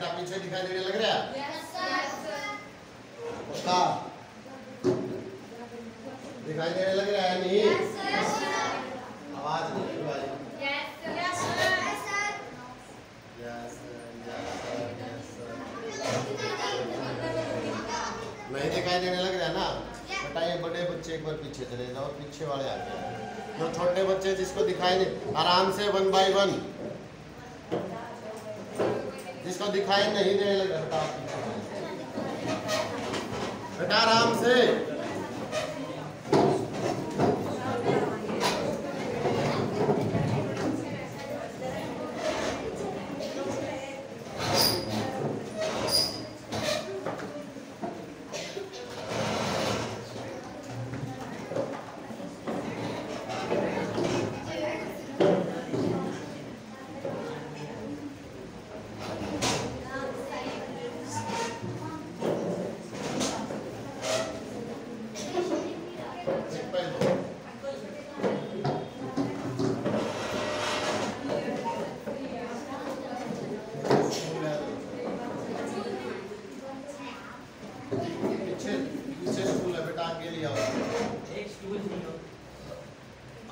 बेटा पीछे दिखाई देने लग रहा है? उसका दिखाई देने लग रहा है नहीं? आवाज नहीं आ रही। नहीं दिखाई देने लग रहा है ना बेटा? ये बड़े बच्चे एक बार पीछे चले जाओ, पीछे वाले आ गए। जो छोटे बच्चे जिसको दिखाई नहीं, आराम से 1 बाय 1, जिसको दिखाई नहीं देने लग रहा बेटा आराम से।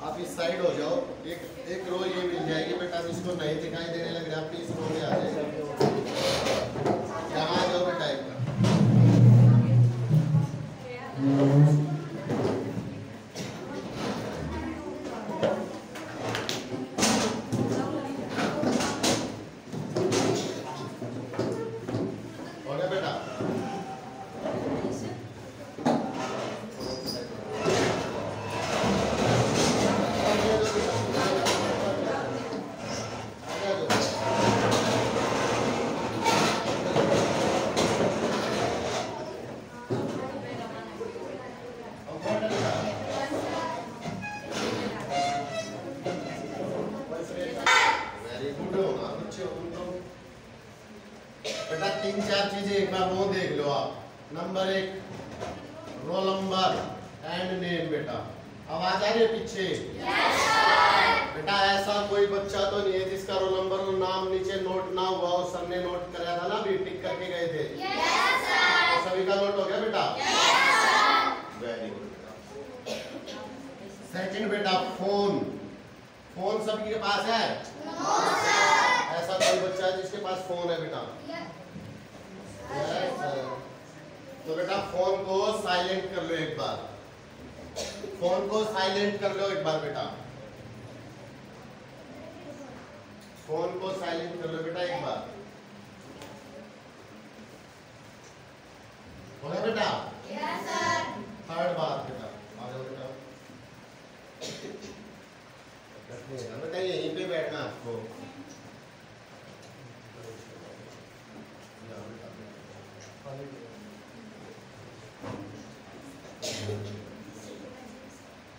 आप इस साइड हो जाओ, एक रो ये मिल जाएगी बेटा, जिसको नहीं दिखाई देने लग रहा अपनी इस रो में आ जाएगा। यहाँ आ जाओ बेटा एक बार। हो गया बेटा? बेटा 3-4 चीजें एक बार वो देख लो आप। Number 1 roll number and name. बेटा आवाज आ रही है पीछे? बेटा ऐसा कोई बच्चा तो नहीं है जिसका रोल नंबर और नाम नीचे नोट ना हुआ हो? सर ने नोट कराया था ना, अभी टिक करके गए थे। तो सभी का नोट हो गया बेटा? वेरी गुड बेटा। सेकंड बेटा फोन। फोन सभी के पास है? ऐसा कोई बच्चा है जिसके पास फोन है बेटा? तो बेटा फोन को साइलेंट कर लो एक बार। फोन को साइलेंट कर लो एक बार बेटा। फोन को साइलेंट कर लो बेटा एक बार। हो गया बेटा? Yes sir. थर्ड बात बेटा, आ जाओ बेटा। बेटा यहीं पे बैठना आपको।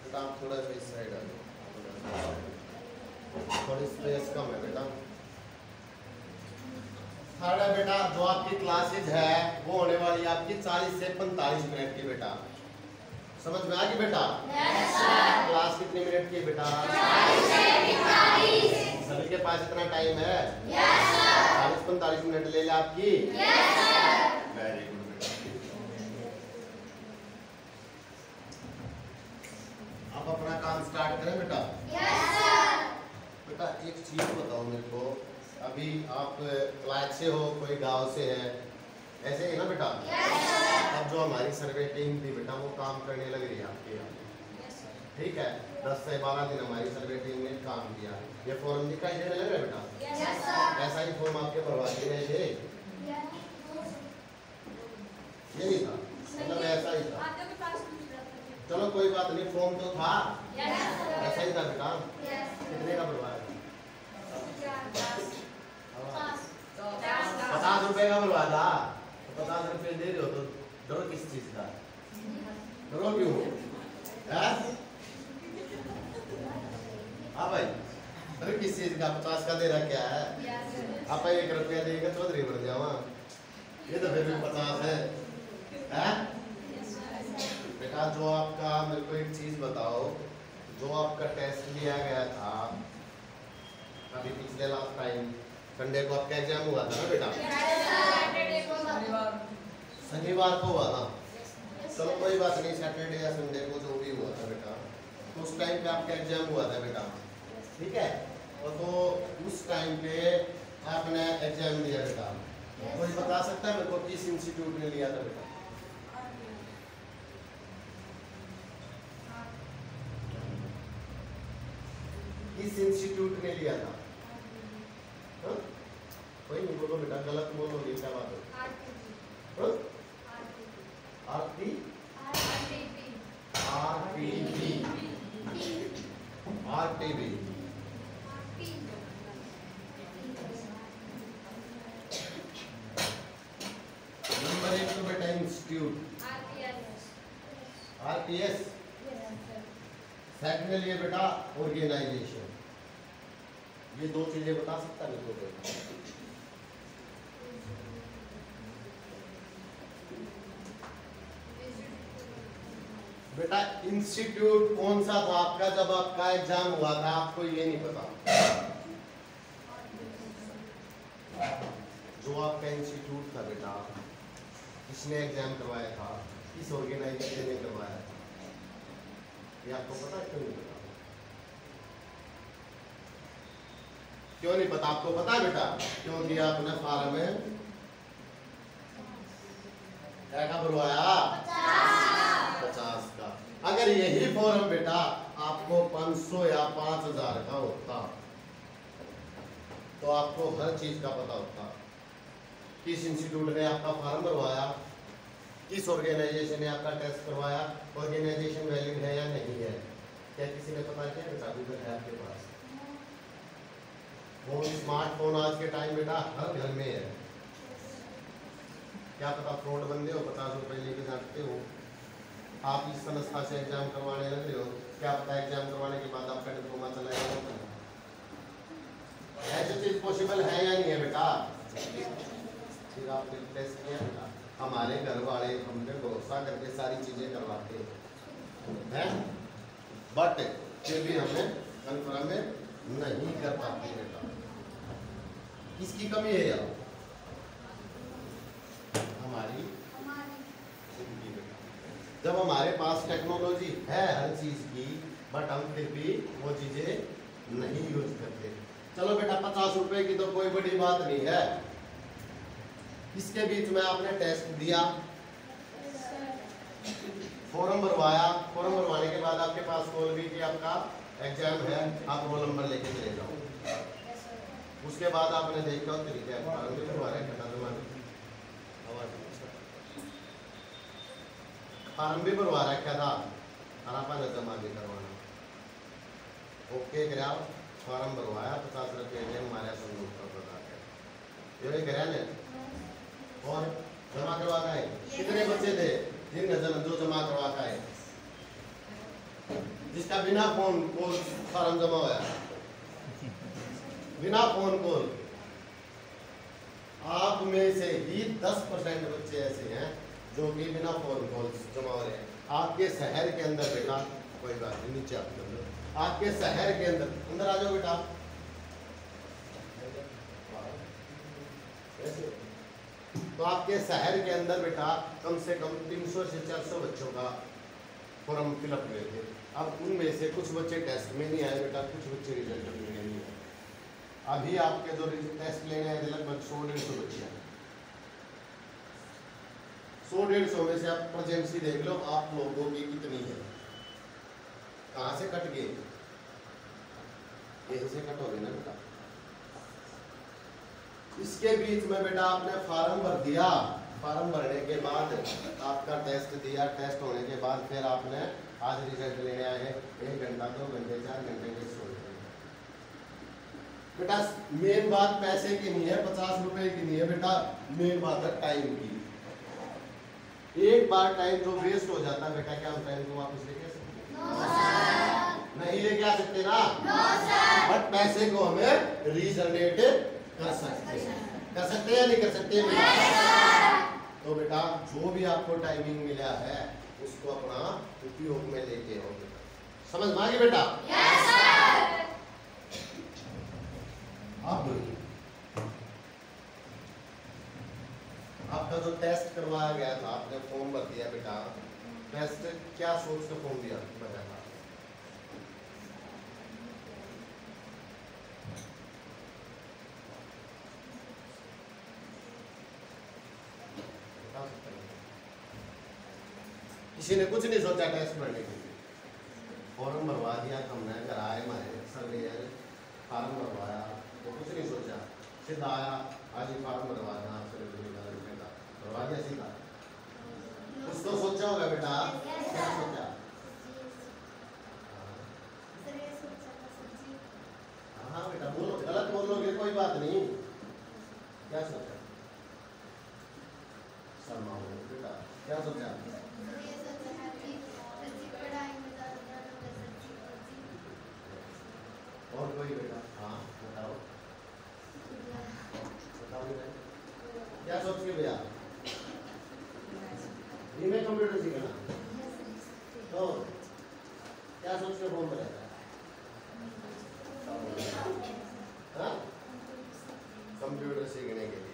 बेटा आप थोड़ा सा इस साइड आ जाओ, थोड़ी स्पेस कम है बेटा। थर्ड है बेटा, जो आपकी क्लासेज है वो होने वाली आपकी 40 से 45 मिनट की बेटा। समझ में आ गई बेटा? Yes sir. क्लास कितने मिनट की बेटा? 40 से 45। सभी के पास इतना टाइम है? Yes sir. 40-45 मिनट ले ले आपकी? Yes sir. वेरी गुड बेटा। आप अपना काम स्टार्ट करें बेटा? Yes sir. बेटा एक चीज बताओ मेरे को, अभी आप क्लास से हो, कोई गांव से है, ऐसे है ना बेटा? Yes sir. अब जो हमारी सर्वे टीम थी बेटा वो काम करने लग रही है आपके यहाँ। Yes sir. ठीक है, 10 से 12 दिन हमारी सर्वे टीम ने काम किया। ये फॉर्म दिखाई देने लग रहा है बेटा? Yes sir. ऐसा ही फॉर्म आपके भरवाते रहे थे? ये नहीं था, मतलब ऐसा ही था। चलो कोई बात नहीं, फॉर्म तो था। Yes sir. ऐसा ही था बेटा? यस। कितने का भरवाया? 50 रुपए का भरवाया था। 50 रुपए दे रहे हो तो डरो किस चीज का? डरो क्यों? हाँ भाई, अरे किस चीज का? 50 का दे रहा क्या है? आप 1 रुपया देगा चौधरी बन जाओ। ये तो फिर भी 50 है। बेटा जो आपका, मेरे को एक चीज बताओ, जो आपका टेस्ट लिया गया था अभी पिछले लास्ट टाइम, संडे को आपका एग्जाम हुआ था ना बेटा? शनिवार को हुआ था। चलो कोई बात नहीं, सैटरडे या संडे को जो भी हुआ था बेटा, तो उस टाइम पे आपका एग्जाम हुआ था बेटा, ठीक है? और तो उस टाइम पे आपने एग्जाम दिया बेटा। कोई बता सकता है मेरे को किस इंस्टीट्यूट में लिया था बेटा? किस इंस्टीट्यूट में लिया था? हाँ? कोई नहीं बोलो बेटा, गलत बोलोगे क्या बात है? आरटीबी नंबर 1 तो बेटा इंस्टीट्यूट आरपीएस। सेकंड में लिए बेटा ऑर्गेनाइजेशन। ये दो चीजें बता सकता है तो बेटा इंस्टीट्यूट कौन सा था आपका जब आपका एग्जाम हुआ था? आपको ये नहीं पता जो आपका इंस्टीट्यूट था बेटा, किसने एग्जाम करवाया था, किस ऑर्गेनाइजेशन ने करवाया था, ये आपको पता है? क्यों नहीं पता? क्यों नहीं पता? आपको पता है बेटा? क्योंकि आपने फॉर्म में क्या का भरवाया? 50 का। अगर यही फॉर्म बेटा आपको 500 या 5000 का होता तो आपको हर चीज का पता होता। किस इंस्टीट्यूट ने आपका फॉर्म भरवाया, किस ऑर्गेनाइजेशन ने आपका टेस्ट करवाया, ऑर्गेनाइजेशन वैलिड है या नहीं है, क्या किसी ने पता किया बेटा? गूगल है आपके पास। फोन, स्मार्टफोन आज के टाइम बेटा हर घर में है। क्या पता फ्रॉड बंदे हो, 50 रुपए लेके जाते हो, आप इस संस्था से एग्जाम करवाने लग रहे हो, क्या पता एग्जाम करवाने के बाद आपका डिप्लोमा चला जाएगा। ऐसी चीज पॉसिबल है या नहीं है बेटा? फिर आपने टेस्ट किया बेटा, हमारे घर वाले हम पे भरोसा करके सारी चीजें करवाते हैं, बट फिर भी हमें कन्फर्म नहीं कर पाते बेटा। किसकी कमी है यार? हमारी। जब हमारे पास टेक्नोलॉजी है हर चीज की, बट हम फिर भी वो चीजें नहीं यूज करते। चलो बेटा 50 रुपए की तो कोई बड़ी बात नहीं है। इसके बीच में आपने टेस्ट दिया, फॉर्म भरवाया, फॉर्म भरवाने के बाद आपके पास कॉल भी कि आपका एग्जाम है, आप रोल नंबर लेके चले जाओ। उसके बाद आपने देखा तरीका फॉर्म भी भरवा रहे, फॉर्म भी भरवा रखा था और आपा जमा भी करवाना। ओके करा, फॉर्म भरवाया, 50 रुपये में हमारे संदूक का पता है करा ने और जमा करवा का है। कितने बच्चे थे जो जमा करवा का है? जिसका बिना फोन कॉल फॉर्म जमा होया, बिना फोन कॉल। आप में से ही 10% बच्चे ऐसे हैं जो कि बिना फोन कॉल जमा हो रहे हैं। आपके शहर के अंदर बेटा, कोई बात नहीं, नीचे आप आपके शहर के अंदर आ जाओ बेटा। तो आपके शहर के अंदर बेटा कम से कम 300 से 400 बच्चों का फॉर्म फिलअप हुए थे। अब उनमें से कुछ बच्चे टेस्ट में नहीं आए बेटा, कुछ बच्चे रिजल्ट में नहीं आए। अभी आपके जो टेस्ट लेने आए लगभग 100-150 बच्चे हैं। 100-150 में से आप प्रेजेंसी देख लो आप लोगों की कितनी है। कहाँ से कट गए? यहीं से कट हो गए ना बेटा। इसके बीच में बेटा आपने फॉर्म भर दिया, फॉर्म भरने के बाद आपका टेस्ट दिया, टेस्ट होने के बाद फिर आपने आज रिजल्ट लेने आए हैं। 1 घंटा 2 घंटे 4 घंटे के सोच बेटा। मेन बात पैसे की नहीं है, 50 रुपए की नहीं है बेटा, मेन बात है टाइम की। एक बार टाइम जो वेस्ट हो जाता है बेटा, क्या हम टाइम को वापस लेके आ सकते? नहीं लेके आ सकते ना, बट पैसे को हमें रीजनरेट कर सकते हैं या नहीं कर सकते? तो बेटा जो भी आपको टाइमिंग मिला है उसको अपना उपयोग में लेके आओ बेटा। समझ में आ गई बेटा? अब किसी ने कुछ नहीं सोचा टेस्ट पढ़ने के लिए, फॉर्म भरवा दिया हमने, घर आए हमारे सर्वेयर, फार्म भरवाया तो कुछ नहीं सोचा, सीधा आया आज ही फार्म भरवाना भरवा दिया सीधा। कुछ तो सोचा होगा बेटा, क्या सोचा? हाँ बेटा बोलो, गलत बोलोगे कोई बात नहीं, क्या सोचा? शर्मा हो बेटा, क्या सोचा? और कोई बेटा? हाँ बताओ बताओ बेटा, क्या सोच के भैया? में कंप्यूटर सीखना तो क्या सोच के फॉर्म भरा? कंप्यूटर सीखने के लिए।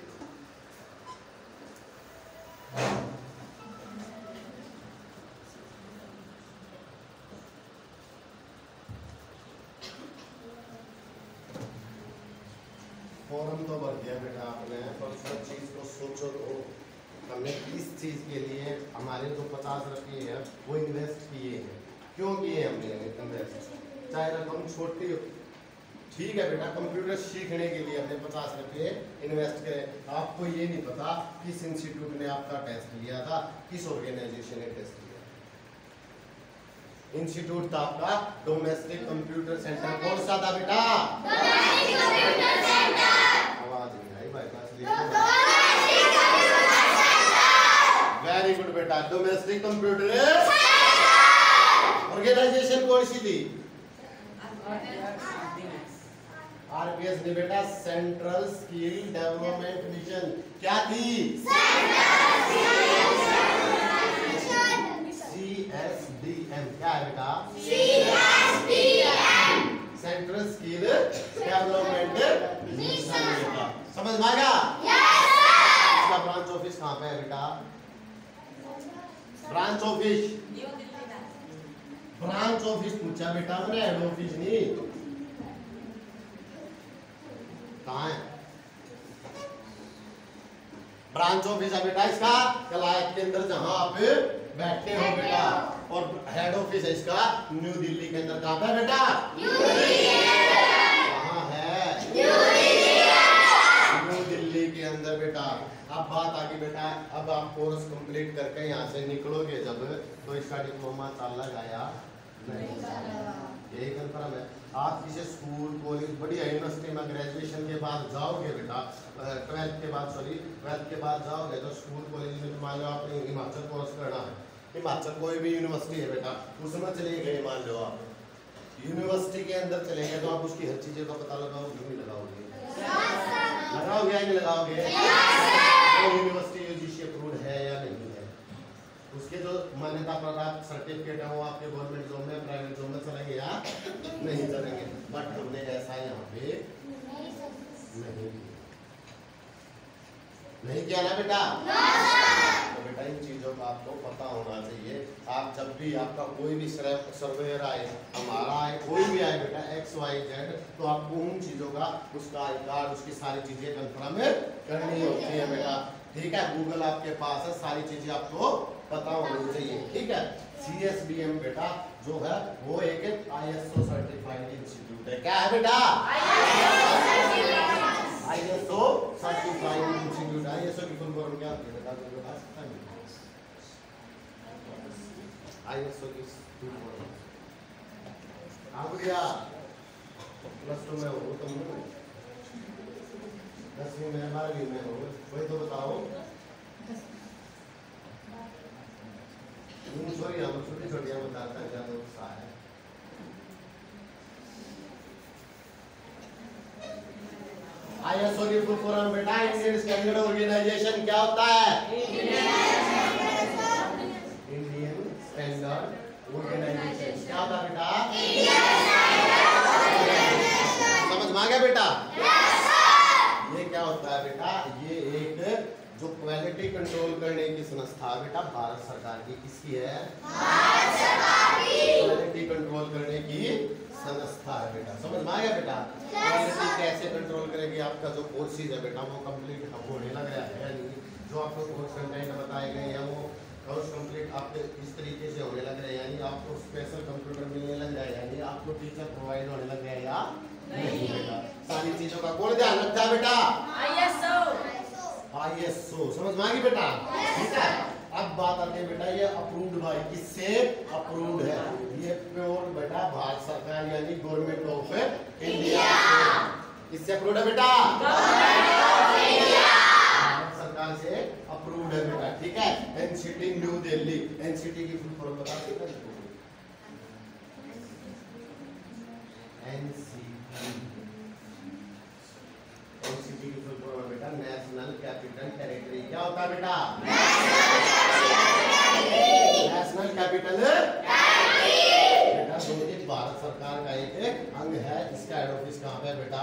फॉर्म तो भर दिया बेटा आपने, पर सब चीज को सोचो तो हमने किस चीज के लिए हमारे जो 50 रुपये है वो इन्वेस्ट किए हैं, क्यों किए हमने इन्वेस्ट? चाहे रकम छोटी हो, ठीक है बेटा, कंप्यूटर सीखने के लिए हमने 50 रुपये इन्वेस्ट करें। आपको ये नहीं पता किस इंस्टीट्यूट ने आपका टेस्ट लिया था, किस ऑर्गेनाइजेशन ने टेस्ट लिया। इंस्टीट्यूट था आपका डोमेस्टिक कंप्यूटर सेंटर। कौन सा था बेटा? आवाज नहीं आई भाई, वेरी गुड बेटा, डोमेस्टिक कंप्यूटर ऑर्गेनाइजेशन कौन सी थी? आरपीएस ने बेटा, सेंट्रल स्किल डेवलपमेंट मिशन। क्या थी? CSDM। क्या है बेटा? सेंट्रल स्किल डेवलपमेंट मिशन बेटा, समझ में आ गया? इसका ब्रांच ऑफिस कहाँ पे है बेटा? ब्रांच ऑफिस, ब्रांच ऑफिस पूछा बेटा मैंने, हेड ऑफिस नहीं। कहाँ है ब्रांच ऑफिस है बेटा इसका? कलायत के अंदर जहां आप बैठते हो बेटा। और हेड ऑफिस है इसका न्यू दिल्ली के अंदर। कहाँ पे बेटा? कहाँ है? न्यू दिल्ली के अंदर बेटा। अब बात आ गई बेटा, अब आप कोर्स कंप्लीट करके यहाँ से निकलोगे जब, तो इसका डिप्लोमा चल गया नहीं, यही कंफर्म है। आप किसी स्कूल कॉलेज बढ़िया यूनिवर्सिटी में ग्रेजुएशन के बाद जाओगे बेटा, 12th के बाद, सॉरी 12th के बाद जाओगे तो स्कूल कॉलेज में मान लो आपने हिमाचल कोर्स करना है, हिमाचल कोई भी यूनिवर्सिटी है बेटा, उसमें चले गए, मान लो आप यूनिवर्सिटी के अंदर चले गए तो आप उसकी हर चीज़ों का पता लगाओगे नहीं लगाओगे? लगाओगे या नहीं लगाओगे? तो यूनिवर्सिटी यूजीसी अप्रूव्ड है या नहीं है, उसके जो मान्यता प्राप्त सर्टिफिकेट है वो आपके गवर्नमेंट जॉब में, प्राइवेट जॉब में चलेंगे या नहीं चलेंगे? बट हमने ऐसा यहाँ पे नहीं किया ना बेटा। तो बेटा इन चीजों का आपको पता होना चाहिए। आप जब भी आपका कोई भी सर्वेयर आए, हमारा आए, कोई भी आए बेटा XYZ, तो आपको उन चीजों का, उसका आई कार्ड, उसकी सारी चीजें कंफर्म करनी होती है बेटा। ठीक है, गूगल आपके पास है, सारी चीजें आपको पता होनी चाहिए। ठीक है, CSDM बेटा जो है वो एक ISO सर्टिफाइड इंस्टीट्यूट है। क्या है बेटा? ISO certified institute. ISO की फुल फॉर्म क्या होती है बेटा? मुझे बता सकता है? ISO की फुल फॉर्म आप क्या प्लस 2 में हो तुम, 10वीं में 12वीं में हो, वही तो बताओ। सॉरी हम छोटी छोटी बताता है, ज्यादा उत्साह है। ISO की फुल फॉर्म बेटा इंडियन स्टैंडर्ड ऑर्गेनाइजेशन। क्या होता है? Indian standard organisation. क्या होता है बेटा? समझ में आ गया बेटा? ये क्या होता है बेटा? ये एक जो क्वालिटी कंट्रोल करने की संस्था है बेटा, भारत सरकार की। किसकी है? भारत सरकार की। क्वालिटी कंट्रोल करने की संस्था है बेटा। समझ में आ गया बेटा? क्वालिटी कैसे कंट्रोल करेगी? आपका जो कोर्सेज है बेटा वो कंप्लीट होने लग रहा है, जो आपको कोर्स कंटेंट बताए गए हैं वो कोर्स कंप्लीट आपके इस तरीके से होने लग रहे हैं, यानी आपको स्पेशल कंप्यूटर मिलने लग रहा है, यानी आपको टीचर प्रोवाइड होने लग गए या नहीं बेटा? सारी चीजों का कौन ध्यान रखता है बेटा? ISO समझ में आ गई बेटा? ठीक है। अब बात आती है बेटा ये अप्रूव्ड भाई किससे अप्रूव्ड है? ये प्योर बेटा भारत सरकार यानी गवर्नमेंट ऑफ इंडिया। किससे अप्रूव्ड है बेटा? भारत सरकार से अप्रूव्ड है बेटा। ठीक है। NCT न्यू दिल्ली, NCT की फुल फॉर्म बता सकते हैं? NCT की फुल फॉर्म है बेटा नेशनल कैपिटल टेरिटरी। क्या होता है बेटा? नेशनल कैपिटल बेटा जो कि भारत सरकार का एक अंग है। इसका हेड ऑफिस कहाँ पे है बेटा?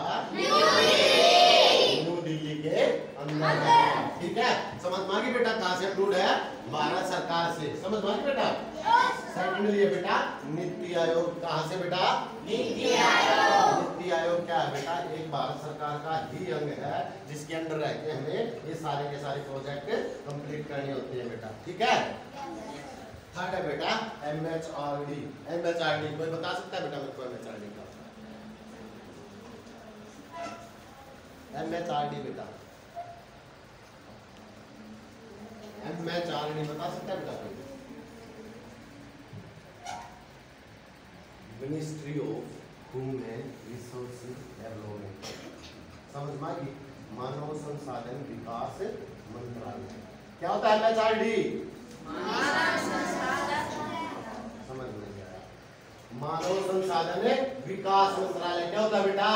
न्यू दिल्ली के अंदर है। ठीक है। समझ में आ गई बेटा कहाँ से अप्रूव्ड है? भारत सरकार से। समझ में आ गई बेटा? सेकंडली है बेटा नीति आयोग। कहाँ से बेटा? नीति आयोग क्या है बेटा? एक भारत सरकार का ही अंग है जिसके अंडर रह के हमें ये सारे के सारे प्रोजेक्ट कंप्लीट करने होते हैं बेटा। ठीक है। थर्ड है बेटा MHRD। MHRD कोई बता सकता है बेटा मुझको MHRD क्या होता है? MHRD बेटा MHRD बता सकता है बेटा कोई? Ministry of human resources development. समझ में आ गई? मानव संसाधन विकास मंत्रालय। क्या होता है MHRD? समझ में नहीं आया? मानव संसाधन विकास मंत्रालय। क्या होता है बेटा?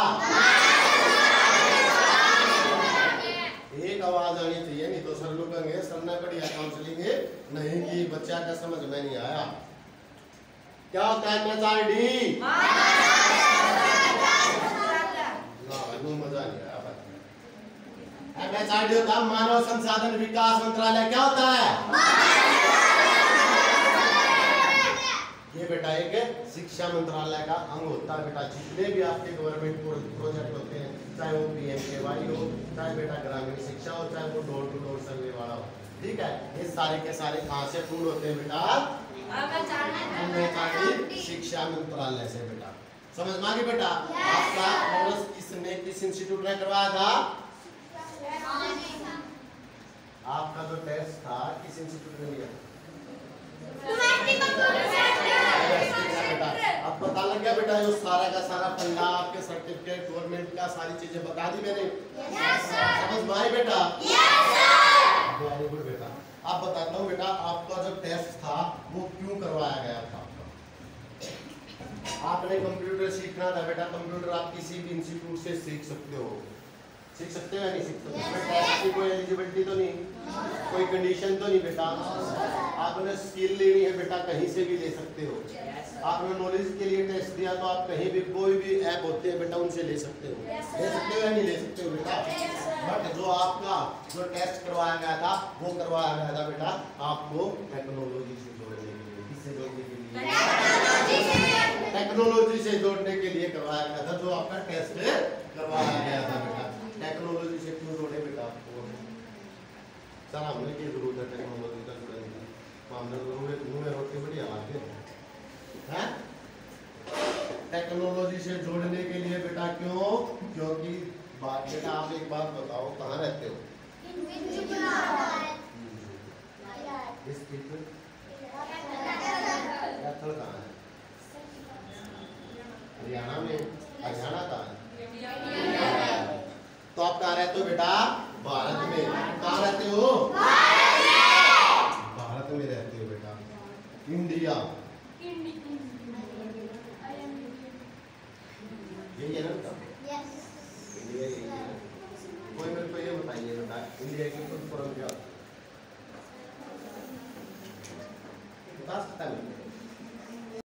एक आवाज आनी चाहिए, नहीं तो सर लोग कहेंगे सर ने बढ़िया काउंसलिंग नहीं की, बच्चा का समझ में नहीं आया। क्या होता है MHRD? मजा नहीं आया। MHRD होता है मानव संसाधन विकास मंत्रालय। क्या होता है? ये बेटा एक शिक्षा मंत्रालय का अंग होता है बेटा। जितने भी आपके गवर्नमेंट प्रोजेक्ट होते हैं, चाहे वो PMKY हो, चाहे बेटा ग्रामीण शिक्षा हो, चाहे वो डोर टू डोर सर्वे वाला हो। ठीक है। ये सारे के सारे कहाँ से पूर्ण होते हैं बेटा? शिक्षा मंत्रालय से बेटा। समझ में आ गई बेटा? आपका कोर्स किसने किस इंस्टीट्यूट में करवाया था? आपका जो टेस्ट था किस इंस्टीट्यूट में लिया? अब पता लग गया बेटा जो सारा का सारा फंडा आपके सर्टिफिकेट गवर्नमेंट का सारी चीजें बता दी मैंने। समझ में आई बेटा? वेरी गुड बेटा। अब बताता हूँ बेटा आपका जो टेस्ट था वो क्यों करवाया गया था। आपने कंप्यूटर सीखना था बेटा। कंप्यूटर आप किसी भी इंस्टीट्यूट से सीख सकते हो। सीख सकते हो या नहीं सीख सकते? इसमें टेस्ट की कोई एलिजिबिलिटी तो नहीं, कोई कंडीशन तो नहीं बेटा। आपने स्किल लेनी है बेटा, कहीं से भी ले सकते हो। आपने नॉलेज के लिए टेस्ट दिया तो आप कहीं भी कोई भी ऐप होते हैं बेटा उनसे ले सकते हो। ले सकते हो या नहीं ले सकते हो बेटा? बट जो आपका जो टेस्ट करवाया गया था वो करवाया गया था बेटा आपको टेक्नोलॉजी से जोड़ने के लिए। किससे जोड़ने के लिए? टेक्नोलॉजी से जोड़ने के लिए करवाया गया था। जो आपका टेस्ट करवाया गया था बेटा टेक्नोलॉजी से क्यों जोड़े बेटा आपको? सर हमने की जरूरत है टेक्नोलॉजी का जोड़ने की? हमने मुंह में रोटी बढ़िया आते हैं। टेक्नोलॉजी से जोड़ने के लिए बेटा क्यों? क्योंकि बात बेटा आप एक बात बताओ कहाँ रहते हो? कहाँ है? हरियाणा में। हरियाणा कहाँ है? तो आप कहाँ रहते हो बेटा? भारत में। कहाँ रहते हो? भारत में रहते हो बेटा। इंडिया यही है ना बेटा? इंडिया यही है। कोई मेरे को ये बताइए बेटा इंडिया की फुल फॉर्म क्या बता सकता है?